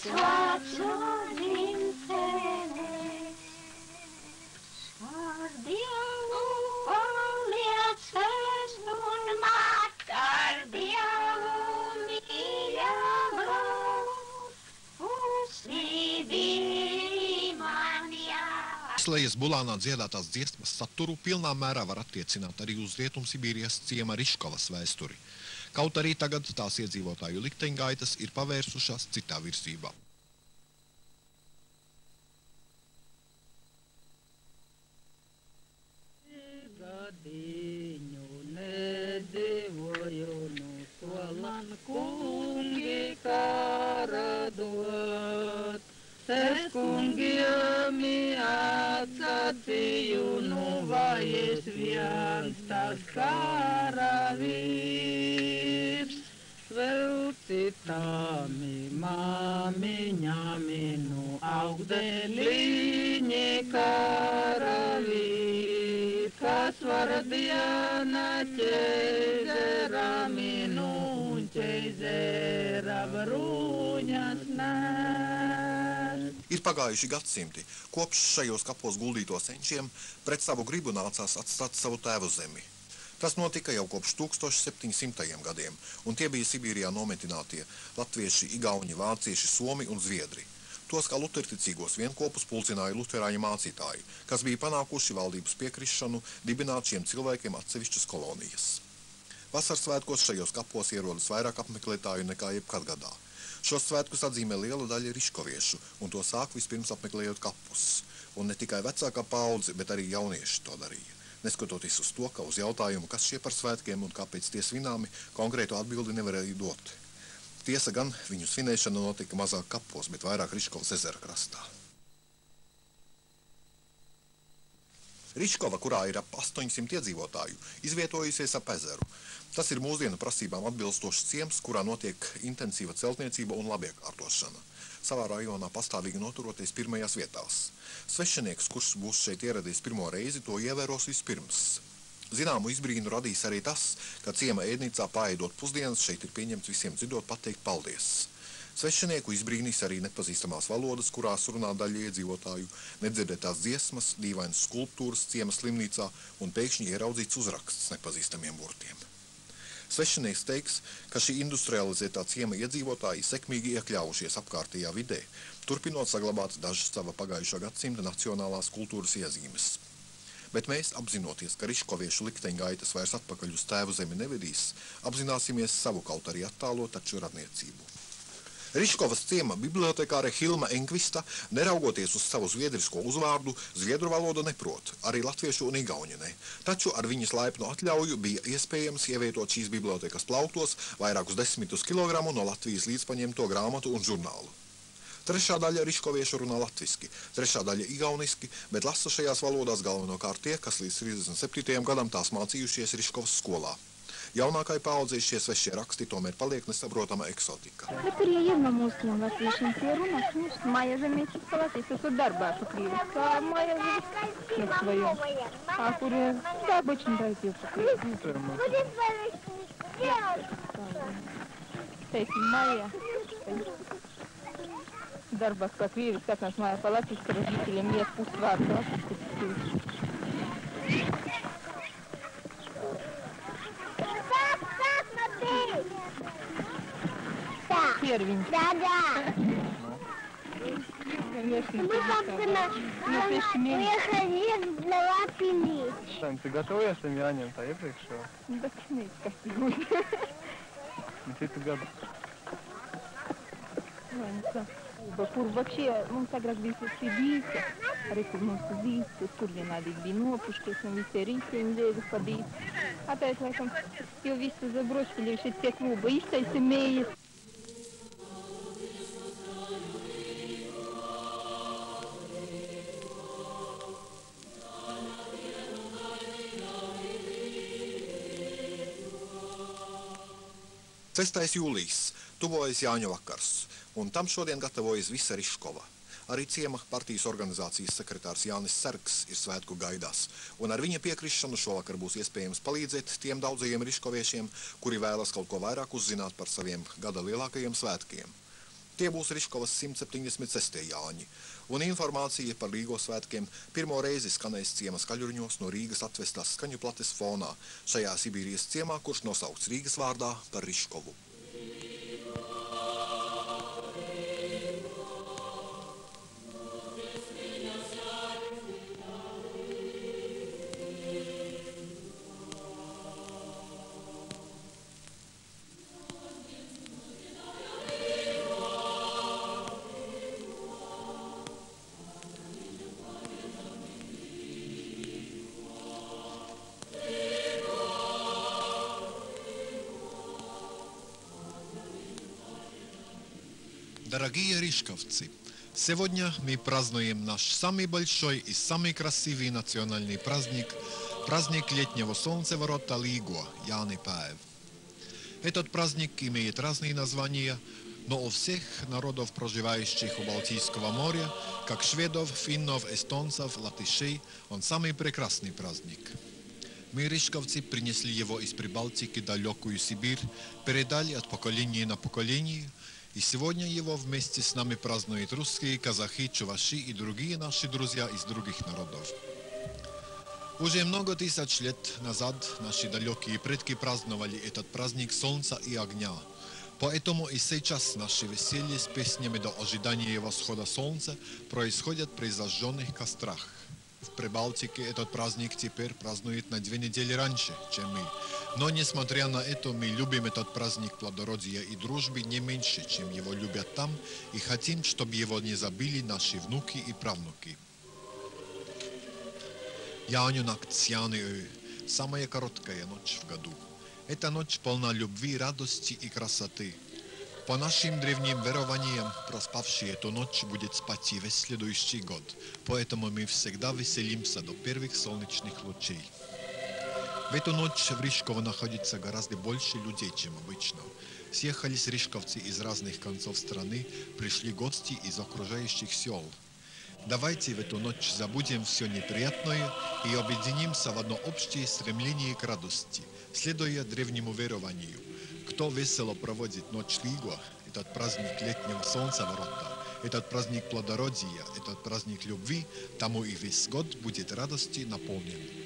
Svēts no dzimtenes, ar Dievu paliecies un mat ar Dievu mīļākos, uzsīdī man jā. Slejas Bulānā dziedātās dziesmas saturu pilnā mērā var attiecināt arī uz Rietumsibīrijas ciema Riškovas vēsturi. Kaut arī tagad tās iedzīvotāju likteņgaitas ir pavērsušās citā virzībā. Gadiņu nedzīvoju no solan kungi karadot. Es kungiem atsacīju, nu vai es viens tas karavīrs. Vēl citāmi māmiņami, nu augdeliņi karavīri, kas var diena ķeizerami, nu ķeizera bruņas nes. Ir pagājuši gadsimti, kopš šajos kapos guldīto senčiem pret savu gribu nācās atstāt savu tēvu zemi. Tas notika jau kopš 1700. gadiem, un tie bija Sibīrijā nometinātie latvieši, igauņi, vācieši, somi un zviedri. Tos kā luterticīgos vienkopus pulcināja luterāņu mācītāji, kas bija panākuši valdības piekrišanu dibināt šiem cilvēkiem atsevišķas kolonijas. Vasaras svētkos šajos kapos ierodas vairāk apmeklētāju nekā jebkad gadā. Šos svētkus atzīmē liela daļa riškoviešu, un to sāk vispirms apmeklējot kapus. Un ne tikai vecākā paudze, bet arī jaunieši to darīja. Neskatoties uz to, ka uz jautājumu, kas šie par svētkiem un kāpēc tie svināmi, konkrētu atbildi nevarēja dot. Tiesa gan, viņu svinēšana notika mazāk kapos, bet vairāk Riškovas ezera krastā. Riškova, kurā ir ap 800 iedzīvotāju, izvietojusies ap ezeru. Tas ir mūsdienu prasībām atbilstošs ciems, kurā notiek intensīva celtniecība un labiekārtošana. Savā rajonā pastāvīgi noturoties pirmajās vietās. Svešinieks, kurš būs šeit ieradies pirmo reizi, to ievēros vispirms. Zināmu izbrīnu radīs arī tas, ka ciema ēdnīcā paēdot pusdienas šeit ir pieņemts visiem dzirdot pateikt paldies. Svešinieku izbrīnīs arī nepazīstamās valodas, kurās runā daļa iedzīvotāju, nedzirdētās dziesmas, dīvainas skulptūras ciema slimnīcā un pēkšņi ieraudzīts uzraksts nepazīstamiem burtiem. Svešinieks teiks, ka šī industrializētā ciema iedzīvotāji sekmīgi iekļaujušies apkārtējā vidē, turpinot saglabāt dažas sava pagājušā gadsimta nacionālās kultūras iezīmes. Bet mēs, apzinoties, ka riškoviešu likteņgaitas vairs atpakaļ uz tēvu zemi nevedīs, apzināsimies savu kaut arī attālo taču radniecību. Riškovas ciema bibliotekāre Hilma Enkvista, neraugoties uz savu zviedrisko uzvārdu, zviedru valodu neprot, arī latviešu un igauņu ne. Taču ar viņas laipnu atļauju bija iespējams ievietot šīs bibliotekas plauktos vairākus desmitus kilogramu no Latvijas līdzpaņemto grāmatu un žurnālu. Trešā daļa riškoviešu runā latviski, trešā daļa igauniski, bet lasa šajās valodās galvenokārt tie, kas līdz 37. gadam tās mācījušies Riškovas skolā. Jaunākai paaudzei šie svešie raksti tomēr paliek nesaprotama eksotika. Bet приедем mūsiem latviešiem tie runāt, Maja Zemītis palasīs, tur darbā pakrīvis, kā Maja Zemītis на своем. А куры, да, обычно дойдет pakrīvis. Teiksim, Maja. Darbā pakrīvis, как нас Maja palasīs, ka родителям нет пустварда. Первенький. Да. Конечно. Мы как-то уехали на Лапилич. Sēm, tu gatavojies tam jāņem tā iepriekšā? Bet neizskatījos. Citu gadu. Kur вообще, mums agrāk bija sibīte, arī kur mums zīst, uz kurienādīgi bija nopuškies, un visi rīseņi dēļas padīt. Опять, laikam, jau visu забросили, šeit tie kluba iztaisi mējas. Sestais jūlijas, tuvojas Jāņu vakars, un tam šodien gatavojas visa Riškova. Arī ciema partijas organizācijas sekretārs Jānis Sergs ir svētku gaidās, un ar viņa piekrišanu šovakar būs iespējams palīdzēt tiem daudzajiem riškoviešiem, kuri vēlas kaut ko vairāk uzzināt par saviem gada lielākajiem svētkiem. Tie būs Riškovas 176. Jāņi, un informācija par Rīgas svētkiem pirmo reizi skanēs ciema skaļruņos no Rīgas atvestās skaņu plates fonā, šajā Sibīrijas ciemā, kurš nosaukts Rīgas vārdā par Riškovu. Дорогие рижковцы, сегодня мы празднуем наш самый большой и самый красивый национальный праздник, праздник летнего солнцеворота Līgo, Jāņipäev. Этот праздник имеет разные названия, но у всех народов, проживающих у Балтийского моря, как шведов, финнов, эстонцев, латышей, он самый прекрасный праздник. Мы, рижковцы, принесли его из Прибалтики в далекую Сибирь, передали от поколения на поколение, и сегодня его вместе с нами празднуют русские, казахи, чуваши и другие наши друзья из других народов. Уже много тысяч лет назад наши далекие предки праздновали этот праздник солнца и огня. Поэтому и сейчас наши веселья с песнями до ожидания восхода солнца происходят при зажженных кострах. В Прибалтике этот праздник теперь празднуют на 2 недели раньше, чем мы. Но, несмотря на это, мы любим этот праздник плодородия и дружбы не меньше, чем его любят там, и хотим, чтобы его не забыли наши внуки и правнуки. Jāņunakts, Jāņu, самая короткая ночь в году. Эта ночь полна любви, радости и красоты. По нашим древним верованиям, проспавший эту ночь будет спать и весь следующий год, поэтому мы всегда веселимся до первых солнечных лучей. В эту ночь в Рижково находится гораздо больше людей, чем обычно. Съехались рижковцы из разных концов страны, пришли гости из окружающих сел. Давайте в эту ночь забудем все неприятное и объединимся в одно общее стремление к радости, следуя древнему верованию. Кто весело проводит ночь Līgo, этот праздник летнего солнцеворота, этот праздник плодородия, этот праздник любви, тому и весь год будет радости наполнен.